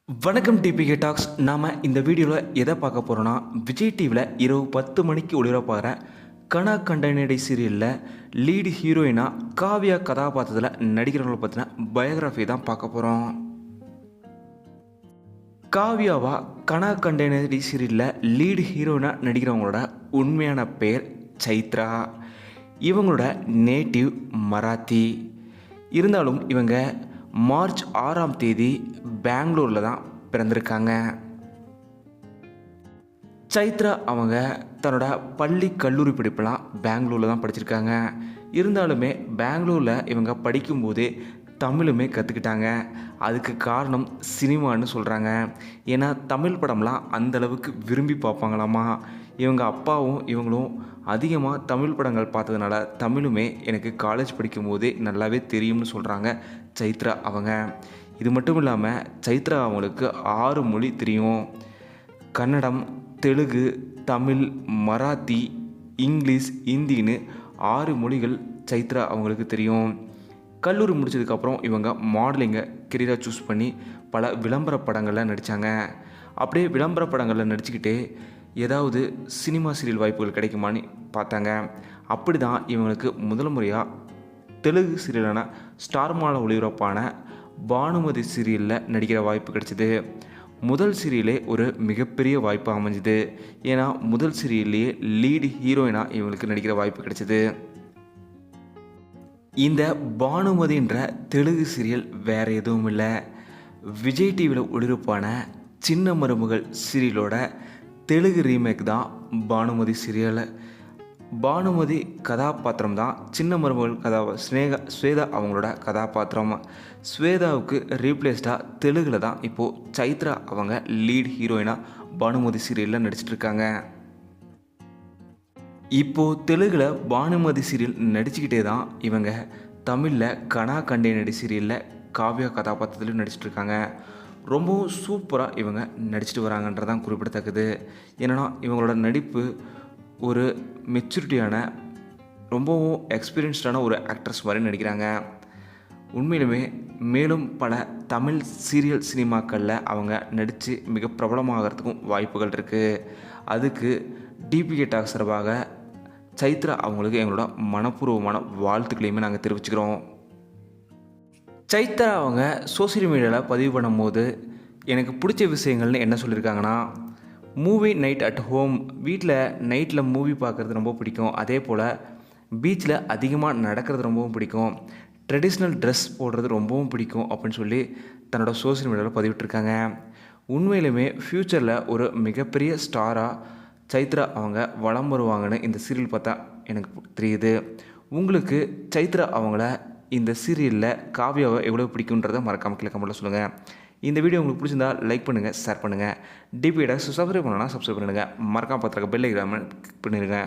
வணக்கம் DPK tax. நாம் இந்த வீடியோவில் எதை பார்க்க போகிறோன்னா, விஜய் டிவியில் இரவு 10 மணிக்கு ஒளிபரப்பாகிற கனா கண்டனடி சீரியலில் லீடு ஹீரோயினாக காவ்யா கதாபாத்திரத்தில் நடிக்கிறவங்களை பற்றின பயோகிராஃபி தான் பார்க்க போகிறோம். காவ்யாவா கனா கண்டனடி சீரியலில் லீடு ஹீரோயினாக நடிக்கிறவங்களோட உண்மையான பேர் சைத்ரா. இவங்களோட நேட்டிவ் மராத்தி. இருந்தாலும் இவங்க மார்ச் 6ஆம் தேதி பெங்களூரில் தான் பிறந்திருக்காங்க. சைத்ரா அவங்க தன்னோட பள்ளி கல்லூரி படிப்பெல்லாம் பெங்களூரில் தான் படிச்சிருக்காங்க. இருந்தாலுமே பெங்களூரில் இவங்க படிக்கும்போதே தமிழுமே கற்றுக்கிட்டாங்க. அதுக்கு காரணம் சினிமான்னு சொல்கிறாங்க. ஏன்னா தமிழ் படம்லாம் அந்தளவுக்கு விரும்பி பார்ப்பாங்களாமா. இவங்க அப்பாவும் இவங்களும் அதிகமாக தமிழ் படங்கள் பார்த்ததுனால தமிழுமே எனக்கு காலேஜ் படிக்கும்போதே நல்லாவே தெரியும்னு சொல்கிறாங்க சைத்ரா அவங்க. இது மட்டும் இல்லாமல் சைத்ரா அவங்களுக்கு 6 மொழி தெரியும். கன்னடம், தெலுங்கு, தமிழ், மராத்தி, இங்கிலீஷ், ஹிந்தின்னு 6 மொழிகள் சைத்ரா அவங்களுக்கு தெரியும். கல்லூரி முடித்ததுக்கப்புறம் இவங்க மாடலிங்கை கெரியராக சூஸ் பண்ணி பல விளம்பர படங்களில் நடித்தாங்க. அப்படியே விளம்பர படங்களில் நடிச்சுக்கிட்டே ஏதாவது சினிமா சீரியல் வாய்ப்புகள் கிடைக்குமான்னு பார்த்தாங்க. அப்படி தான் இவங்களுக்கு முதல் முறையாக தெலுங்கு சீரியலான ஸ்டார் மால ஒளிபரப்பான பானுமதி சீரியலில் நடிக்கிற வாய்ப்பு கிடைச்சிது. முதல் சீரியலே ஒரு மிகப்பெரிய வாய்ப்பு அமைஞ்சுது. ஏன்னா முதல் சீரியல்லையே லீடு ஹீரோயினாக இவங்களுக்கு நடிக்கிற வாய்ப்பு கிடைச்சிது. இந்த பானுமதின்ற தெலுங்கு சீரியல் வேறு எதுவும் இல்லை, விஜய் டிவியில் ஒளிபரப்பான சின்ன மருமகள் சீரியலோட தெலுங்கு ரீமேக் தான் பானுமதி சீரியல். பானுமதி கதாபாத்திரம் தான் சின்ன மருமகள் ஸ்வேதா அவங்களோட கதாபாத்திரம். ஸ்வேதாவுக்கு ரீப்ளேஸ்டாக தெலுங்கில் தான் இப்போது சைத்ரா அவங்க லீட் ஹீரோயினாக பானுமதி சீரியலில் நடிச்சிட்ருக்காங்க. இப்போது தெலுங்கில் பானுமதி சீரியல் நடிச்சுக்கிட்டே தான் இவங்க தமிழில் கனா கண்டனடி சீரியலில் காவ்யா கதாபாத்திரத்திலும் நடிச்சிட்ருக்காங்க. ரொம்பவும் சூப்பராக இவங்க நடிச்சிட்டு வராங்கன்றதான் குறிப்பிடத்தக்கது. ஏன்னா இவங்களோட நடிப்பு ஒரு மெச்சூரிட்டியான ரொம்பவும் எக்ஸ்பீரியன்ஸ்டான ஒரு ஆக்ட்ரஸ் மாதிரி நடிக்கிறாங்க. உண்மையிலுமே மேலும் பல தமிழ் சீரியல் சினிமாக்களில் அவங்க நடித்து மிக பிரபலமாகறதுக்கும் வாய்ப்புகள் இருக்குது. அதுக்கு டிபிகே டாக்ஸ் சார்பாக சைத்ரா அவங்களுக்கு எங்களோட மனப்பூர்வமான வாழ்த்துக்களையுமே நாங்கள் தெரிவிச்சுக்கிறோம். சைத்ரா அவங்க சோசியல் மீடியாவில் பதிவு பண்ணும்போது எனக்கு பிடிச்ச விஷயங்கள்னு என்ன சொல்லியிருக்காங்கன்னா, மூவி நைட் அட் ஹோம், வீட்டில் நைட்டில் மூவி பார்க்குறது ரொம்ப பிடிக்கும். அதே போல் பீச்சில் அதிகமாக நடக்கிறது ரொம்பவும் பிடிக்கும். ட்ரெடிஷ்னல் ட்ரெஸ் போடுறது ரொம்பவும் பிடிக்கும் அப்படின்னு சொல்லி தன்னோட சோசியல் மீடியாவில் பதிவிட்டிருக்காங்க. உண்மையிலுமே ஃப்யூச்சரில் ஒரு மிகப்பெரிய ஸ்டாராக சைத்ரா அவங்க வலம் வருவாங்கன்னு இந்த சீரியல் பார்த்தா எனக்கு தெரியுது. உங்களுக்கு சைத்ரா அவங்கள இந்த சீரியலில் காவ்யாவை எவ்வளோ பிடிக்குன்றதை மறக்காமல் கீழே கமெண்ட்டில் சொல்லுங்கள். இந்த வீடியோ உங்களுக்கு பிடிச்சிருந்தா லைக் பண்ணுங்கள், ஷேர் பண்ணுங்கள். டிபிஐ டாக்ஸ் சப்ஸ்கிரைப் பண்ணணும்னா சப்ஸ்கிரைப் பண்ணுங்கள். மறக்காமல் பார்த்துருக்க பெல் ஐக்கானை கிளிக் பண்ணிடுங்க.